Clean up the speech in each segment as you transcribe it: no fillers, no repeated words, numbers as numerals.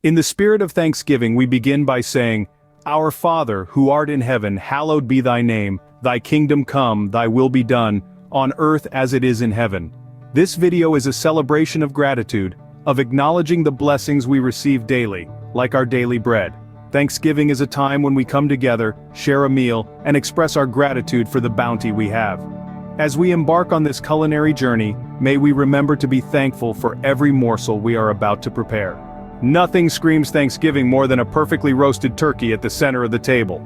In the spirit of Thanksgiving, we begin by saying, "Our Father, who art in heaven, hallowed be thy name, thy kingdom come, thy will be done, on earth as it is in heaven." This video is a celebration of gratitude, of acknowledging the blessings we receive daily, like our daily bread. Thanksgiving is a time when we come together, share a meal, and express our gratitude for the bounty we have. As we embark on this culinary journey, may we remember to be thankful for every morsel we are about to prepare. Nothing screams Thanksgiving more than a perfectly roasted turkey at the center of the table.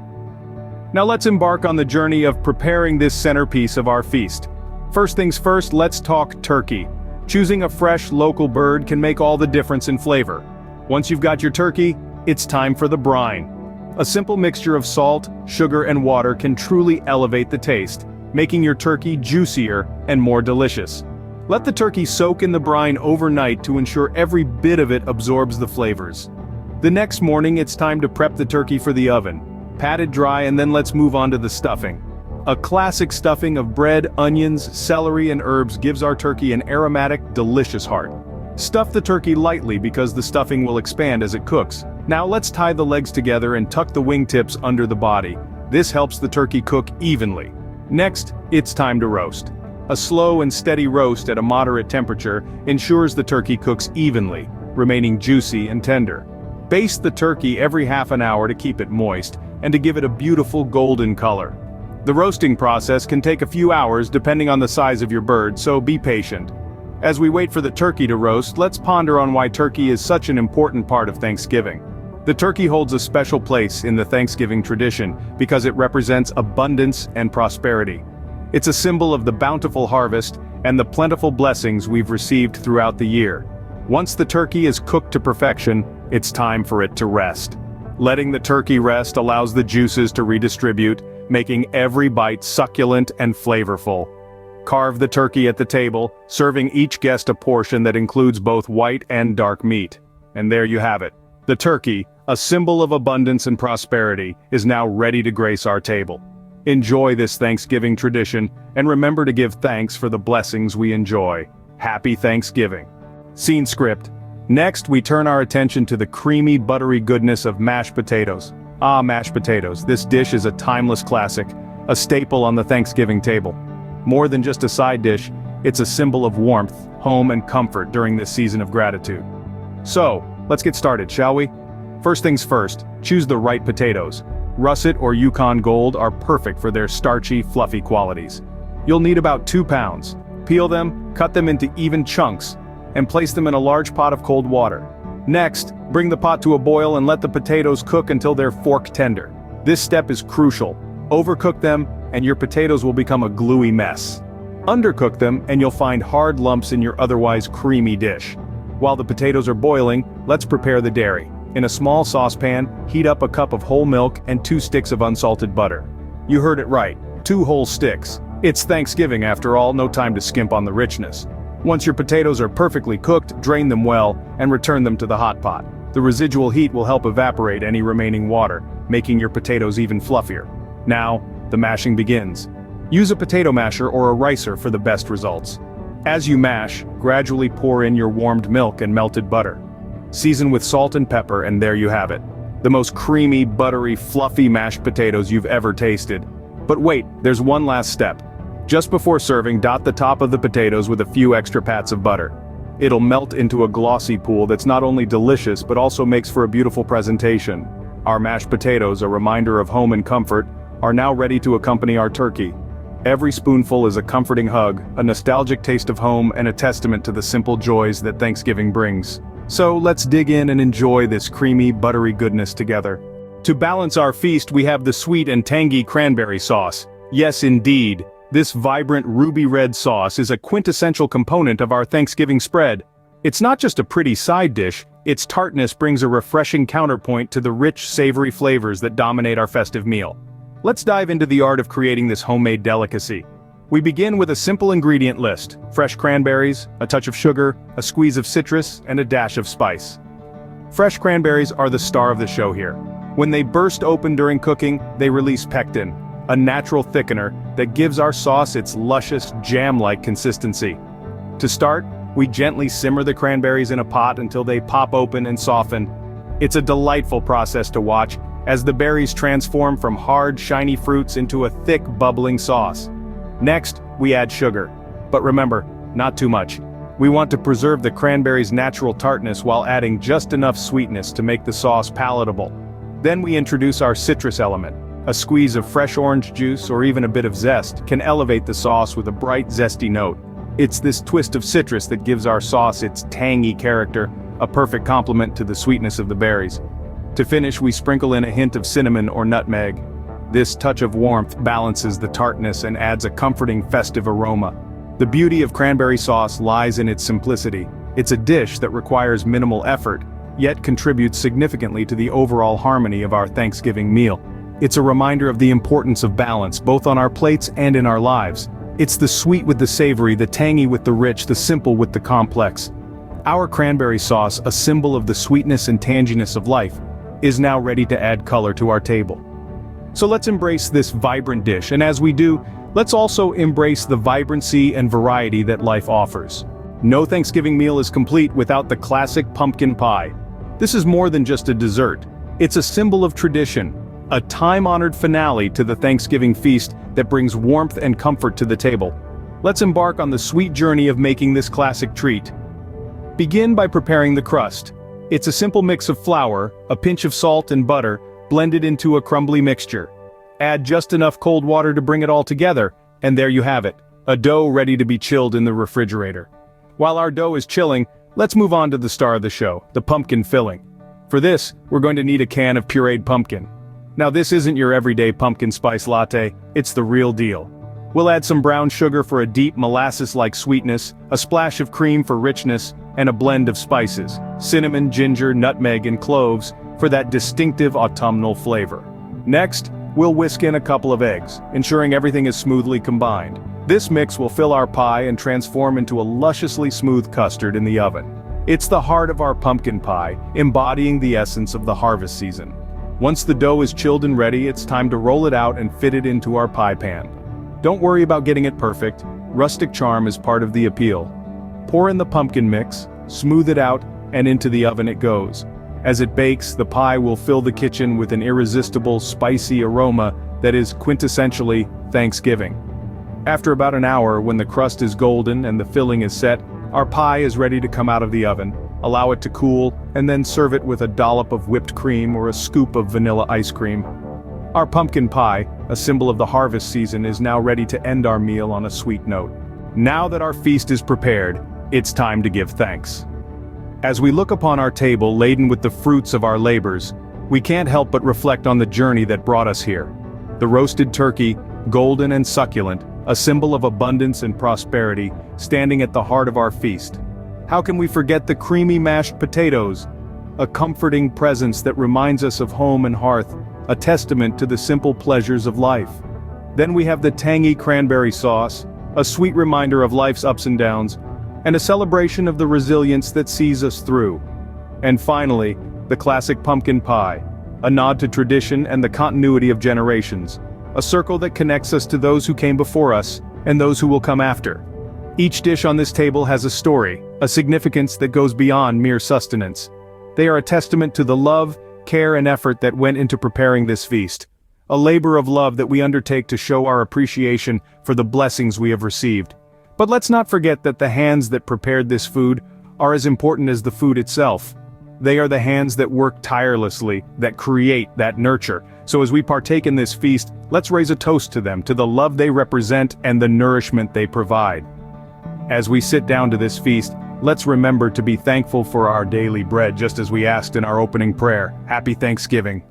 Now let's embark on the journey of preparing this centerpiece of our feast. First things first, let's talk turkey. Choosing a fresh, local bird can make all the difference in flavor. Once you've got your turkey, it's time for the brine. A simple mixture of salt, sugar, and water can truly elevate the taste, making your turkey juicier and more delicious. Let the turkey soak in the brine overnight to ensure every bit of it absorbs the flavors. The next morning, it's time to prep the turkey for the oven. Pat it dry, and then let's move on to the stuffing. A classic stuffing of bread, onions, celery, and herbs gives our turkey an aromatic, delicious heart. Stuff the turkey lightly because the stuffing will expand as it cooks. Now let's tie the legs together and tuck the wingtips under the body. This helps the turkey cook evenly. Next, it's time to roast. A slow and steady roast at a moderate temperature ensures the turkey cooks evenly, remaining juicy and tender. Baste the turkey every half an hour to keep it moist, and to give it a beautiful golden color. The roasting process can take a few hours depending on the size of your bird, so be patient. As we wait for the turkey to roast, let's ponder on why turkey is such an important part of Thanksgiving. The turkey holds a special place in the Thanksgiving tradition because it represents abundance and prosperity. It's a symbol of the bountiful harvest and the plentiful blessings we've received throughout the year. Once the turkey is cooked to perfection, it's time for it to rest. Letting the turkey rest allows the juices to redistribute, making every bite succulent and flavorful. Carve the turkey at the table, serving each guest a portion that includes both white and dark meat. And there you have it. The turkey, a symbol of abundance and prosperity, is now ready to grace our table. Enjoy this Thanksgiving tradition, and remember to give thanks for the blessings we enjoy. Happy Thanksgiving. Scene script. Next, we turn our attention to the creamy, buttery goodness of mashed potatoes. Mashed potatoes. This dish is a timeless classic, a staple on the Thanksgiving table. More than just a side dish, it's a symbol of warmth, home, and comfort during this season of gratitude. So, let's get started, shall we? First things first, choose the right potatoes. Russet or Yukon Gold are perfect for their starchy, fluffy qualities. You'll need about 2 pounds. Peel them, cut them into even chunks, and place them in a large pot of cold water. Next, bring the pot to a boil and let the potatoes cook until they're fork tender. This step is crucial. Overcook them, and your potatoes will become a gluey mess. Undercook them, and you'll find hard lumps in your otherwise creamy dish. While the potatoes are boiling, let's prepare the dairy. In a small saucepan, heat up a cup of whole milk and 2 sticks of unsalted butter. You heard it right, 2 whole sticks. It's Thanksgiving after all, no time to skimp on the richness. Once your potatoes are perfectly cooked, drain them well, and return them to the hot pot. The residual heat will help evaporate any remaining water, making your potatoes even fluffier. Now, the mashing begins. Use a potato masher or a ricer for the best results. As you mash, gradually pour in your warmed milk and melted butter. Season with salt and pepper, and there you have it. The most creamy, buttery, fluffy mashed potatoes you've ever tasted. But wait, there's one last step. Just before serving, dot the top of the potatoes with a few extra pats of butter. It'll melt into a glossy pool that's not only delicious but also makes for a beautiful presentation. Our mashed potatoes, a reminder of home and comfort, are now ready to accompany our turkey. Every spoonful is a comforting hug, a nostalgic taste of home, and a testament to the simple joys that Thanksgiving brings. So let's dig in and enjoy this creamy, buttery goodness together. To balance our feast, we have the sweet and tangy cranberry sauce. Yes, indeed. This vibrant ruby red sauce is a quintessential component of our Thanksgiving spread. It's not just a pretty side dish, its tartness brings a refreshing counterpoint to the rich, savory flavors that dominate our festive meal. Let's dive into the art of creating this homemade delicacy. We begin with a simple ingredient list: fresh cranberries, a touch of sugar, a squeeze of citrus, and a dash of spice. Fresh cranberries are the star of the show here. When they burst open during cooking, they release pectin, a natural thickener that gives our sauce its luscious, jam-like consistency. To start, we gently simmer the cranberries in a pot until they pop open and soften. It's a delightful process to watch, as the berries transform from hard, shiny fruits into a thick, bubbling sauce. Next, we add sugar. But remember, not too much. We want to preserve the cranberry's natural tartness while adding just enough sweetness to make the sauce palatable. Then we introduce our citrus element. A squeeze of fresh orange juice or even a bit of zest can elevate the sauce with a bright, zesty note. It's this twist of citrus that gives our sauce its tangy character, a perfect complement to the sweetness of the berries. To finish, we sprinkle in a hint of cinnamon or nutmeg. This touch of warmth balances the tartness and adds a comforting, festive aroma. The beauty of cranberry sauce lies in its simplicity. It's a dish that requires minimal effort, yet contributes significantly to the overall harmony of our Thanksgiving meal. It's a reminder of the importance of balance, both on our plates and in our lives. It's the sweet with the savory, the tangy with the rich, the simple with the complex. Our cranberry sauce, a symbol of the sweetness and tanginess of life, is now ready to add color to our table. So let's embrace this vibrant dish, and as we do, let's also embrace the vibrancy and variety that life offers. No Thanksgiving meal is complete without the classic pumpkin pie. This is more than just a dessert. It's a symbol of tradition, a time-honored finale to the Thanksgiving feast that brings warmth and comfort to the table. Let's embark on the sweet journey of making this classic treat. Begin by preparing the crust. It's a simple mix of flour, a pinch of salt and butter, blended into a crumbly mixture. Add just enough cold water to bring it all together, and there you have it, a dough ready to be chilled in the refrigerator. While our dough is chilling, let's move on to the star of the show, the pumpkin filling. For this, we're going to need a can of pureed pumpkin. Now this isn't your everyday pumpkin spice latte, it's the real deal. We'll add some brown sugar for a deep molasses-like sweetness, a splash of cream for richness, and a blend of spices, cinnamon, ginger, nutmeg, and cloves, for that distinctive autumnal flavor. Next, we'll whisk in a couple of eggs, ensuring everything is smoothly combined. This mix will fill our pie and transform into a lusciously smooth custard in the oven. It's the heart of our pumpkin pie, embodying the essence of the harvest season. Once the dough is chilled and ready, it's time to roll it out and fit it into our pie pan. Don't worry about getting it perfect, rustic charm is part of the appeal. Pour in the pumpkin mix, smooth it out, and into the oven it goes. As it bakes, the pie will fill the kitchen with an irresistible, spicy aroma that is quintessentially Thanksgiving. After about an hour, when the crust is golden and the filling is set, our pie is ready to come out of the oven. Allow it to cool, and then serve it with a dollop of whipped cream or a scoop of vanilla ice cream. Our pumpkin pie, a symbol of the harvest season, is now ready to end our meal on a sweet note. Now that our feast is prepared, it's time to give thanks. As we look upon our table laden with the fruits of our labors, we can't help but reflect on the journey that brought us here. The roasted turkey, golden and succulent, a symbol of abundance and prosperity, standing at the heart of our feast. How can we forget the creamy mashed potatoes? A comforting presence that reminds us of home and hearth, a testament to the simple pleasures of life. Then we have the tangy cranberry sauce, a sweet reminder of life's ups and downs, and a celebration of the resilience that sees us through. And finally, the classic pumpkin pie, a nod to tradition and the continuity of generations, a circle that connects us to those who came before us and those who will come after. Each dish on this table has a story, a significance that goes beyond mere sustenance. They are a testament to the love, care, and effort that went into preparing this feast, a labor of love that we undertake to show our appreciation for the blessings we have received. But let's not forget that the hands that prepared this food are as important as the food itself. They are the hands that work tirelessly, that create, that nurture. So as we partake in this feast, let's raise a toast to them, to the love they represent and the nourishment they provide. As we sit down to this feast, let's remember to be thankful for our daily bread, just as we asked in our opening prayer. Happy Thanksgiving.